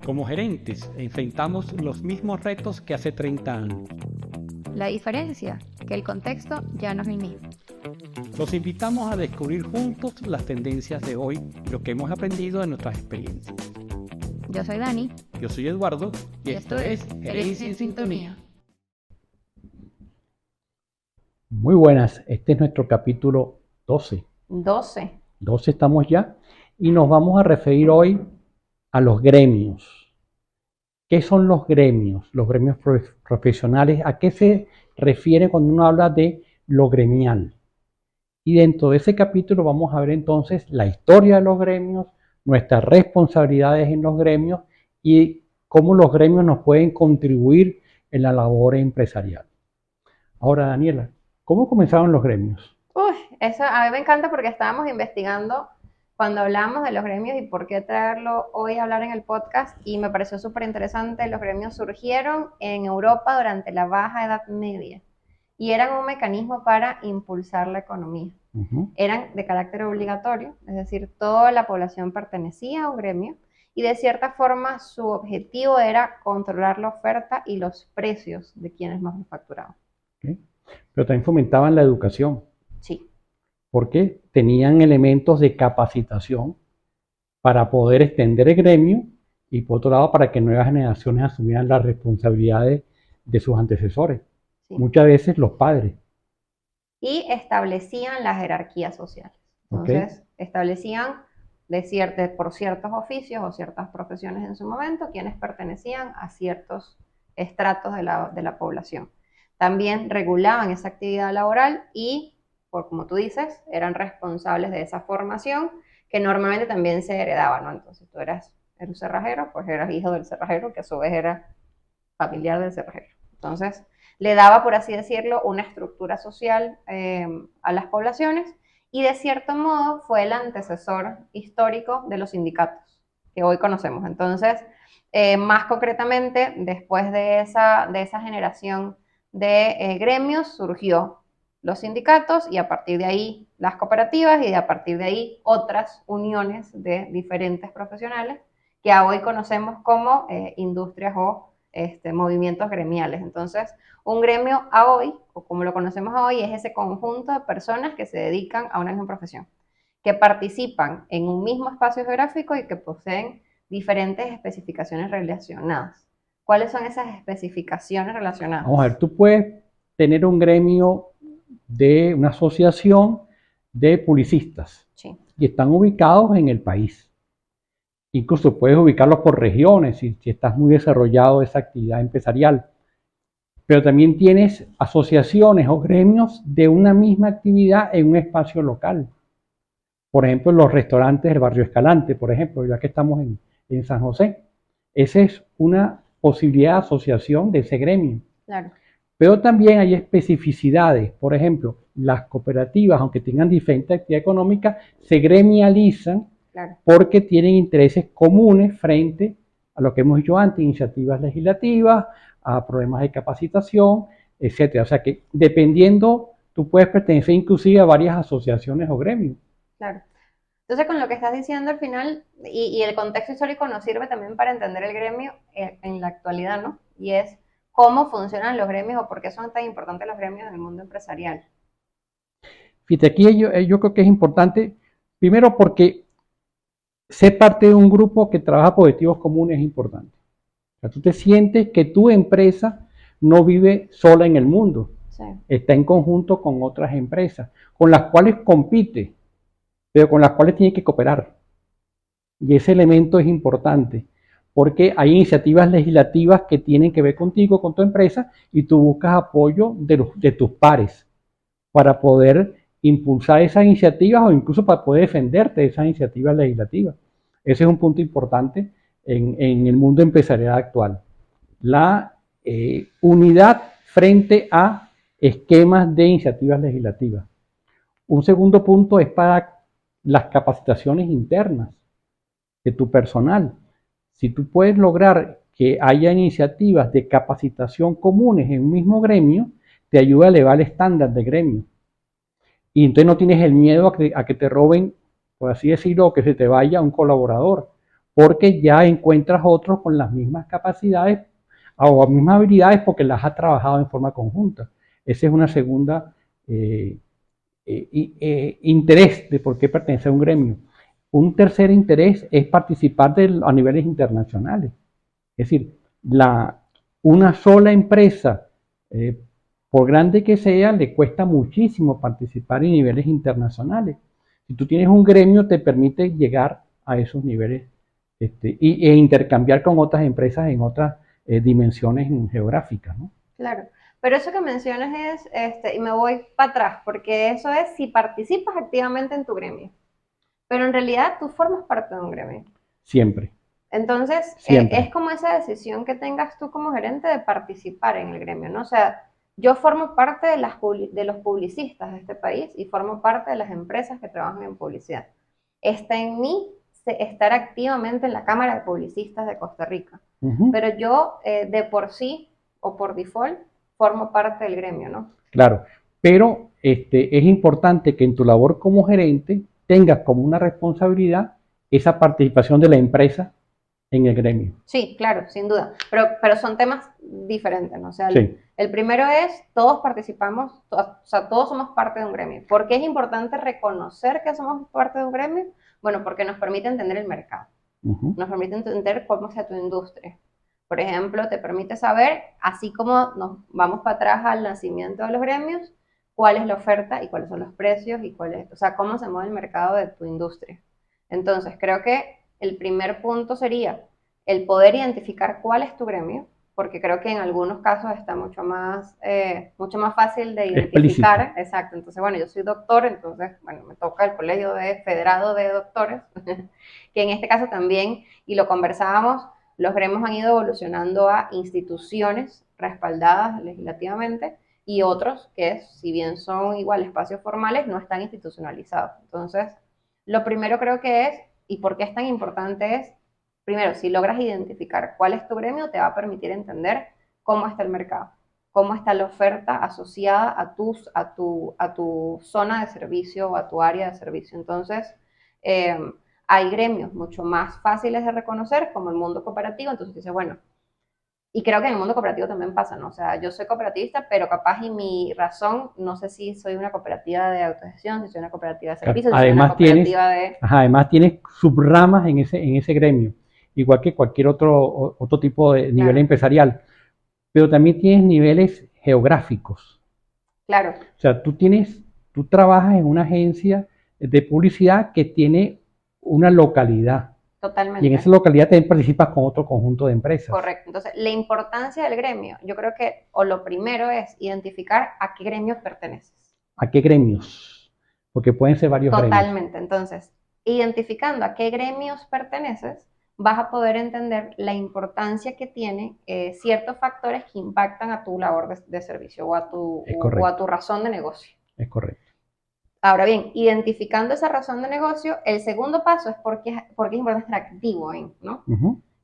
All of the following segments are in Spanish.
Como gerentes, enfrentamos los mismos retos que hace 30 años. La diferencia, que el contexto ya no es el mismo. Los invitamos a descubrir juntos las tendencias de hoy y lo que hemos aprendido de nuestras experiencias. Yo soy Dani. Yo soy Eduardo y esto es Gerencia en Sintonía. Muy buenas, este es nuestro capítulo 12. 12 estamos ya y nos vamos a referir hoy a los gremios. ¿Qué son los gremios? Los gremios profesionales, ¿a qué se refiere cuando uno habla de lo gremial? Y dentro de ese capítulo vamos a ver entonces la historia de los gremios, nuestras responsabilidades en los gremios y cómo los gremios nos pueden contribuir en la labor empresarial. Ahora, Daniela, ¿cómo comenzaron los gremios? Eso a mí me encanta porque estábamos investigando cuando hablamos de los gremios y por qué traerlo hoy a hablar en el podcast, y me pareció súper interesante. Los gremios surgieron en Europa durante la Baja Edad Media y eran un mecanismo para impulsar la economía. Eran de carácter obligatorio, es decir, toda la población pertenecía a un gremio y de cierta forma su objetivo era controlar la oferta y los precios de quienes manufacturaban. ¿Okay? Pero también fomentaban la educación. Sí. Porque tenían elementos de capacitación para poder extender el gremio y por otro lado para que nuevas generaciones asumieran las responsabilidades de sus antecesores, sí. Muchas veces los padres. Y establecían las jerarquías sociales. Entonces, establecían por ciertos oficios o ciertas profesiones en su momento quienes pertenecían a ciertos estratos de la población. También regulaban esa actividad laboral y, como tú dices, eran responsables de esa formación que normalmente también se heredaba, ¿no? Entonces tú eras un cerrajero, pues eras hijo del cerrajero, que a su vez era familiar del cerrajero. Entonces le daba, por así decirlo, una estructura social a las poblaciones y de cierto modo fue el antecesor histórico de los sindicatos que hoy conocemos. Entonces, más concretamente, después de esa generación de gremios surgió los sindicatos y a partir de ahí las cooperativas y a partir de ahí otras uniones de diferentes profesionales que hoy conocemos como industrias o movimientos gremiales. Entonces, un gremio a hoy, o como lo conocemos hoy, es ese conjunto de personas que se dedican a una misma profesión, que participan en un mismo espacio geográfico y que poseen diferentes especificaciones relacionadas. ¿Cuáles son esas especificaciones relacionadas? Vamos a ver, tú puedes tener un gremio de una asociación de publicistas, sí, y están ubicados en el país. Incluso puedes ubicarlos por regiones si estás muy desarrollado esa actividad empresarial. Pero también tienes asociaciones o gremios de una misma actividad en un espacio local. Por ejemplo, los restaurantes del barrio Escalante, por ejemplo, ya que estamos en San José. Esa es una posibilidad de asociación de ese gremio. Claro. Pero también hay especificidades. Por ejemplo, las cooperativas, aunque tengan diferente actividad económica, se gremializan, claro, porque tienen intereses comunes frente a lo que hemos dicho antes, iniciativas legislativas, a problemas de capacitación, etcétera. O sea que dependiendo, tú puedes pertenecer inclusive a varias asociaciones o gremios. Claro. Entonces, con lo que estás diciendo al final, y el contexto histórico nos sirve también para entender el gremio en la actualidad, ¿no? Y es cómo funcionan los gremios o por qué son tan importantes los gremios en el mundo empresarial. Fíjate, aquí yo creo que es importante, primero porque ser parte de un grupo que trabaja por objetivos comunes es importante. O sea, tú te sientes que tu empresa no vive sola en el mundo, sí, está en conjunto con otras empresas, con las cuales compite, pero con las cuales tiene que cooperar. Y ese elemento es importante, porque hay iniciativas legislativas que tienen que ver contigo, con tu empresa, y tú buscas apoyo de tus pares para poder impulsar esas iniciativas o incluso para poder defenderte de esas iniciativas legislativas. Ese es un punto importante en el mundo empresarial actual. La unidad frente a esquemas de iniciativas legislativas. Un segundo punto es para las capacitaciones internas de tu personal. Si tú puedes lograr que haya iniciativas de capacitación comunes en un mismo gremio, te ayuda a elevar el estándar de gremio. Y entonces no tienes el miedo a que te roben, por así decirlo, o que se te vaya un colaborador, porque ya encuentras otros con las mismas capacidades o las mismas habilidades porque las has trabajado en forma conjunta. Esa es una segunda interés de por qué pertenecer a un gremio. Un tercer interés es participar a niveles internacionales. Es decir, una sola empresa, por grande que sea, le cuesta muchísimo participar en niveles internacionales. Si tú tienes un gremio, te permite llegar a esos niveles e intercambiar con otras empresas en otras dimensiones geográficas, ¿no? Claro, pero eso que mencionas es, y me voy para atrás, porque eso es si participas activamente en tu gremio, pero en realidad tú formas parte de un gremio. Siempre. Entonces, Siempre. es como esa decisión que tengas tú como gerente de participar en el gremio, ¿no? O sea, yo formo parte de los publicistas de este país y formo parte de las empresas que trabajan en publicidad. Está en mí estar activamente en la Cámara de Publicistas de Costa Rica, pero yo de por sí o por default formo parte del gremio, ¿no? Claro, pero es importante que en tu labor como gerente tengas como una responsabilidad esa participación de la empresa en el gremio. Sí, claro, sin duda, pero son temas diferentes, ¿no? O sea, sí. El primero es, todos participamos, o sea, todos somos parte de un gremio. ¿Por qué es importante reconocer que somos parte de un gremio? Bueno, porque nos permite entender el mercado, nos permite entender cómo sea tu industria. Por ejemplo, te permite saber, así como nos vamos para atrás al nacimiento de los gremios, cuál es la oferta y cuáles son los precios y o sea, cómo se mueve el mercado de tu industria. Entonces, creo que el primer punto sería el poder identificar cuál es tu gremio, porque creo que en algunos casos está mucho más fácil de identificar. Explícito. Exacto. Entonces, bueno, yo soy doctor, entonces, bueno, me toca el Colegio Federado de Doctores, que en este caso también, y lo conversábamos, los gremios han ido evolucionando a instituciones respaldadas legislativamente y otros que, si bien son igual espacios formales, no están institucionalizados. Entonces, lo primero creo que es, y por qué es tan importante es, primero, si logras identificar cuál es tu gremio, te va a permitir entender cómo está el mercado, cómo está la oferta asociada a tu zona de servicio o a tu área de servicio. Entonces, hay gremios mucho más fáciles de reconocer, como el mundo cooperativo. Entonces dices, bueno, y creo que en el mundo cooperativo también pasa, ¿no? O sea, yo soy cooperativista, pero capaz y mi razón, no sé si soy una cooperativa de autogestión, si soy una cooperativa de servicios, si soy una cooperativa además tienes subramas en ese gremio, igual que cualquier otro tipo de nivel empresarial, pero también tienes niveles geográficos. Claro. O sea, tú trabajas en una agencia de publicidad que tiene una localidad. Totalmente. Y en esa localidad también participas con otro conjunto de empresas. Correcto. Entonces, la importancia del gremio, yo creo que, o lo primero es identificar a qué gremios perteneces. ¿A qué gremios? Porque pueden ser varios gremios. Totalmente. Entonces, identificando a qué gremios perteneces, vas a poder entender la importancia que tiene ciertos factores que impactan a tu labor de servicio o a tu razón de negocio. Es correcto. Ahora bien, identificando esa razón de negocio, el segundo paso es porque es importante estar activo ahí, ¿no?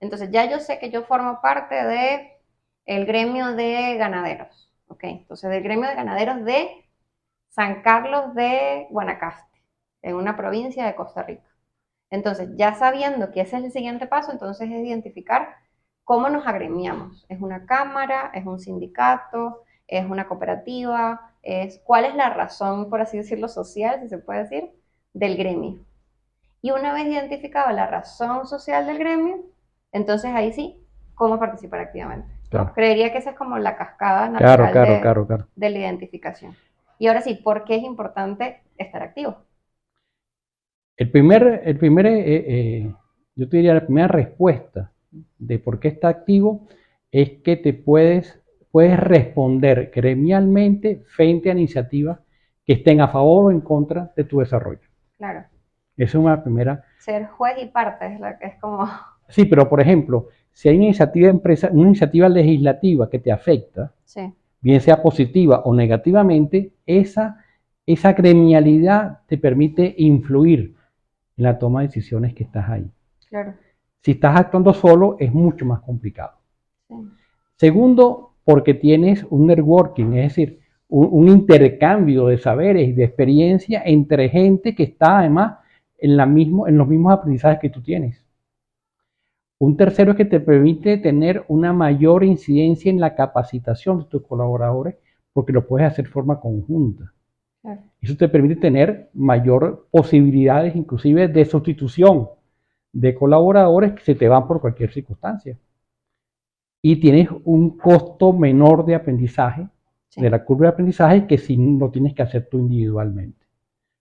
Entonces, ya yo sé que yo formo parte del gremio de ganaderos, ¿ok? Entonces, del gremio de ganaderos de San Carlos de Guanacaste, en una provincia de Costa Rica. Entonces, ya sabiendo que ese es el siguiente paso, entonces es identificar cómo nos agremiamos. ¿Es una cámara? ¿Es un sindicato? ¿Es una cooperativa? ¿Cuál es la razón, por así decirlo, social, si se puede decir, del gremio? Y una vez identificada la razón social del gremio, entonces ahí sí, ¿cómo participar activamente? Claro. Creería que esa es como la cascada natural de la identificación. Y ahora sí, ¿por qué es importante estar activo? Yo te diría, la primera respuesta de por qué está activo es que te puedes responder gremialmente frente a iniciativas que estén a favor o en contra de tu desarrollo. Claro. Esa es una primera. Ser juez y parte es como... Sí, pero por ejemplo, si hay una iniciativa legislativa que te afecta, sí, bien sea positiva o negativamente, esa gremialidad te permite influir en la toma de decisiones que estás ahí. Claro. Si estás actuando solo, es mucho más complicado. Sí. Segundo, porque tienes un networking, es decir, un intercambio de saberes y de experiencia entre gente que está además en los mismos aprendizajes que tú tienes. Un tercero es que te permite tener una mayor incidencia en la capacitación de tus colaboradores porque lo puedes hacer de forma conjunta. Claro. Eso te permite tener mayor posibilidades inclusive de sustitución de colaboradores que se te van por cualquier circunstancia. Y tienes un costo menor de aprendizaje, sí, de la curva de aprendizaje, que si lo tienes que hacer tú individualmente.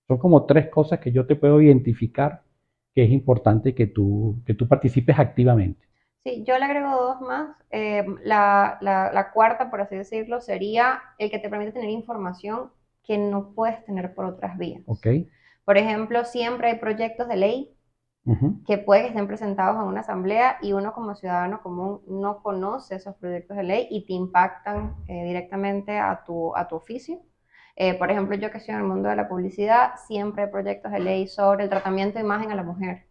Son como 3 cosas que yo te puedo identificar que es importante que tú participes activamente. Sí, yo le agrego 2 más. La cuarta, por así decirlo, sería el que te permite tener información que no puedes tener por otras vías. Okay. Por ejemplo, siempre hay proyectos de ley que puede que estén presentados en una asamblea y uno como ciudadano común no conoce esos proyectos de ley y te impactan directamente a tu oficio. Por ejemplo, yo que estoy en el mundo de la publicidad, siempre hay proyectos de ley sobre el tratamiento de imagen a la mujer,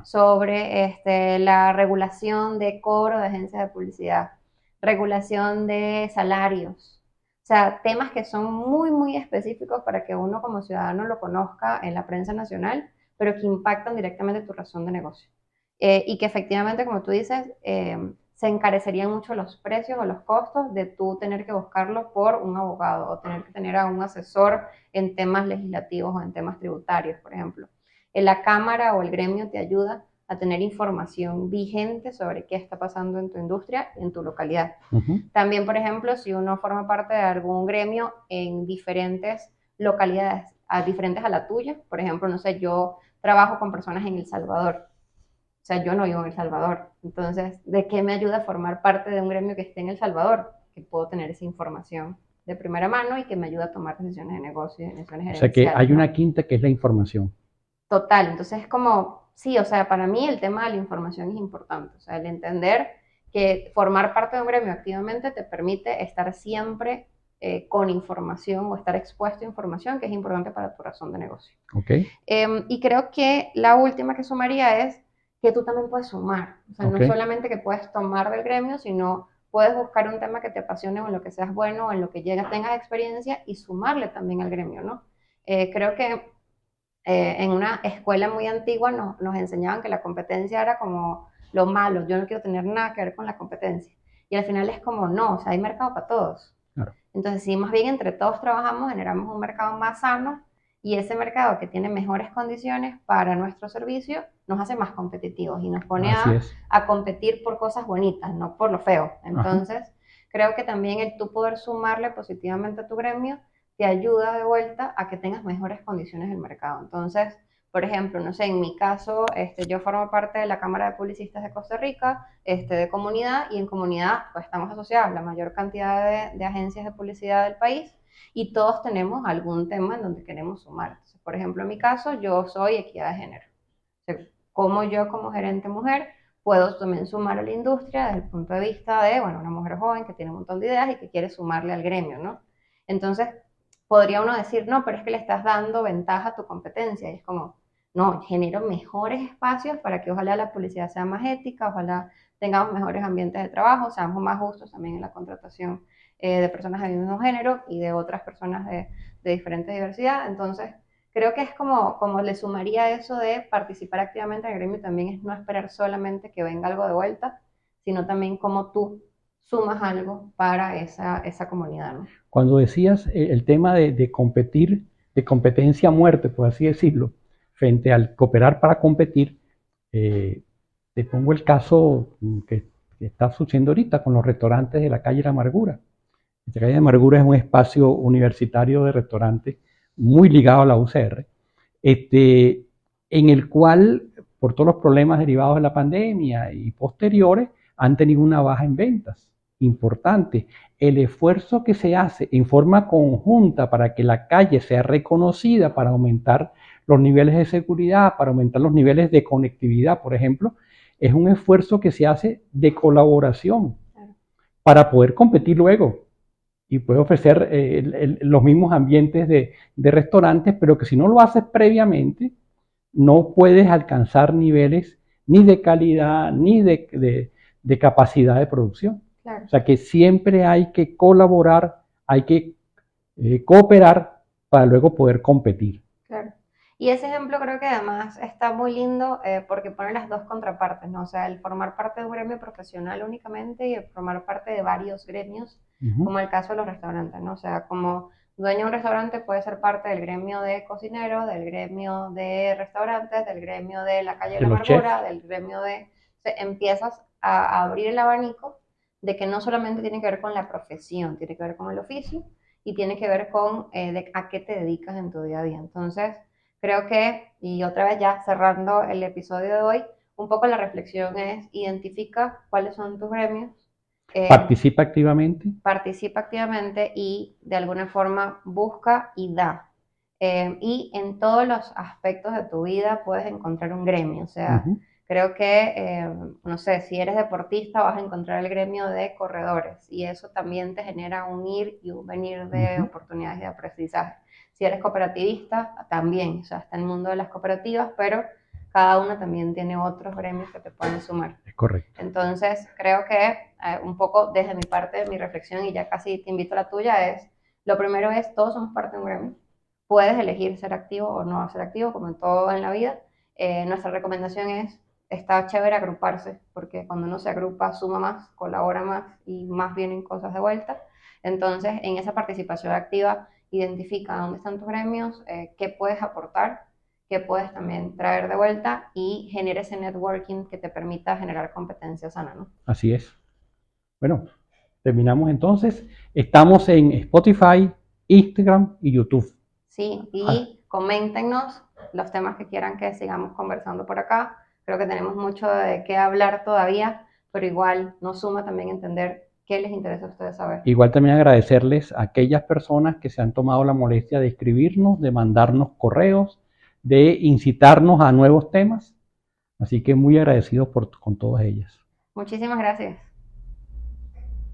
sobre la regulación de cobro de agencias de publicidad, regulación de salarios. O sea, temas que son muy, muy específicos para que uno como ciudadano lo conozca en la prensa nacional, pero que impactan directamente tu razón de negocio. Y que efectivamente, como tú dices, se encarecerían mucho los precios o los costos de tú tener que buscarlo por un abogado o tener que tener a un asesor en temas legislativos o en temas tributarios, por ejemplo. La cámara o el gremio te ayuda a tener información vigente sobre qué está pasando en tu industria, en tu localidad. También, por ejemplo, si uno forma parte de algún gremio en diferentes localidades, diferentes a la tuya, por ejemplo, no sé, yo trabajo con personas en El Salvador, o sea, yo no vivo en El Salvador, entonces, ¿de qué me ayuda a formar parte de un gremio que esté en El Salvador? Que puedo tener esa información de primera mano y que me ayuda a tomar decisiones de negocio y decisiones gerenciales. O sea, que hay una quinta que es la información. Total, entonces es como, sí, o sea, para mí el tema de la información es importante, o sea, el entender que formar parte de un gremio activamente te permite estar siempre con información o estar expuesto a información que es importante para tu razón de negocio. Okay. Y creo que la última que sumaría es que tú también puedes sumar, o sea, no solamente que puedes tomar del gremio, sino puedes buscar un tema que te apasione o en lo que seas bueno o en lo que tengas experiencia y sumarle también al gremio, ¿no? Creo que en una escuela muy antigua nos enseñaban que la competencia era como lo malo, yo no quiero tener nada que ver con la competencia. Y al final es como, no, o sea, hay mercado para todos. Claro. Entonces, si más bien entre todos trabajamos, generamos un mercado más sano y ese mercado que tiene mejores condiciones para nuestro servicio nos hace más competitivos y nos pone a competir por cosas bonitas, no por lo feo. Entonces, creo que también el tú poder sumarle positivamente a tu gremio te ayuda de vuelta a que tengas mejores condiciones del mercado. Entonces, por ejemplo, no sé, en mi caso, yo formo parte de la Cámara de Publicistas de Costa Rica, de comunidad, y en comunidad pues estamos asociados a la mayor cantidad de agencias de publicidad del país y todos tenemos algún tema en donde queremos sumar. Entonces, por ejemplo, en mi caso, yo soy equidad de género. O sea, como yo como gerente mujer puedo también sumar a la industria desde el punto de vista de, bueno, una mujer joven que tiene un montón de ideas y que quiere sumarle al gremio, ¿no? Entonces, podría uno decir, no, pero es que le estás dando ventaja a tu competencia. Y es como, no, genero mejores espacios para que ojalá la publicidad sea más ética, ojalá tengamos mejores ambientes de trabajo, seamos más justos también en la contratación de personas del mismo género y de otras personas de diferente diversidad. Entonces, creo que es como le sumaría eso de participar activamente en el gremio, también es no esperar solamente que venga algo de vuelta, sino también cómo tú sumas algo para esa comunidad, ¿no? Cuando decías el tema de competir, de competencia a muerte, por así decirlo, frente al cooperar para competir, te pongo el caso que está sucediendo ahorita con los restaurantes de la calle de la Amargura. La calle de la Amargura es un espacio universitario de restaurantes muy ligado a la UCR, en el cual, por todos los problemas derivados de la pandemia y posteriores, han tenido una baja en ventas importante. El esfuerzo que se hace en forma conjunta para que la calle sea reconocida, para aumentar los niveles de seguridad, para aumentar los niveles de conectividad, por ejemplo, es un esfuerzo que se hace de colaboración para poder competir luego y poder ofrecer los mismos ambientes de restaurantes, pero que si no lo haces previamente, no puedes alcanzar niveles ni de calidad ni de capacidad de producción. Claro. O sea que siempre hay que colaborar, hay que cooperar para luego poder competir. Claro. Y ese ejemplo creo que además está muy lindo porque pone las dos contrapartes, ¿no? O sea, el formar parte de un gremio profesional únicamente y el formar parte de varios gremios, como el caso de los restaurantes, ¿no? O sea, como dueño de un restaurante puede ser parte del gremio de cocineros, del gremio de restaurantes, del gremio de la calle de la amargura, del gremio de... O sea, empiezas a abrir el abanico de que no solamente tiene que ver con la profesión, tiene que ver con el oficio y tiene que ver con a qué te dedicas en tu día a día. Entonces, creo que, y otra vez ya cerrando el episodio de hoy, un poco la reflexión es identifica cuáles son tus gremios. Participa activamente. Participa activamente y de alguna forma busca y da. Y en todos los aspectos de tu vida puedes encontrar un gremio. O sea, creo que, no sé, si eres deportista vas a encontrar el gremio de corredores y eso también te genera un ir y un venir de oportunidades de aprendizaje. Si eres cooperativista, también, o sea, está el mundo de las cooperativas, pero cada una también tiene otros gremios que te pueden sumar. Es correcto. Entonces, creo que un poco desde mi parte, mi reflexión, y ya casi te invito a la tuya, es, lo primero es, todos somos parte de un gremio. Puedes elegir ser activo o no ser activo, como en todo en la vida. Nuestra recomendación es, está chévere agruparse, porque cuando uno se agrupa suma más, colabora más y más vienen cosas de vuelta. Entonces, en esa participación activa, identifica dónde están tus gremios, qué puedes aportar, qué puedes también traer de vuelta y genera ese networking que te permita generar competencia sana, ¿no? Así es. Bueno, terminamos entonces. Estamos en Spotify, Instagram y YouTube. Sí, y coméntenos los temas que quieran que sigamos conversando por acá. Creo que tenemos mucho de qué hablar todavía, pero igual nos suma también entender qué les interesa a ustedes saber. Igual también agradecerles a aquellas personas que se han tomado la molestia de escribirnos, de mandarnos correos, de incitarnos a nuevos temas. Así que muy agradecidos con todas ellas. Muchísimas gracias.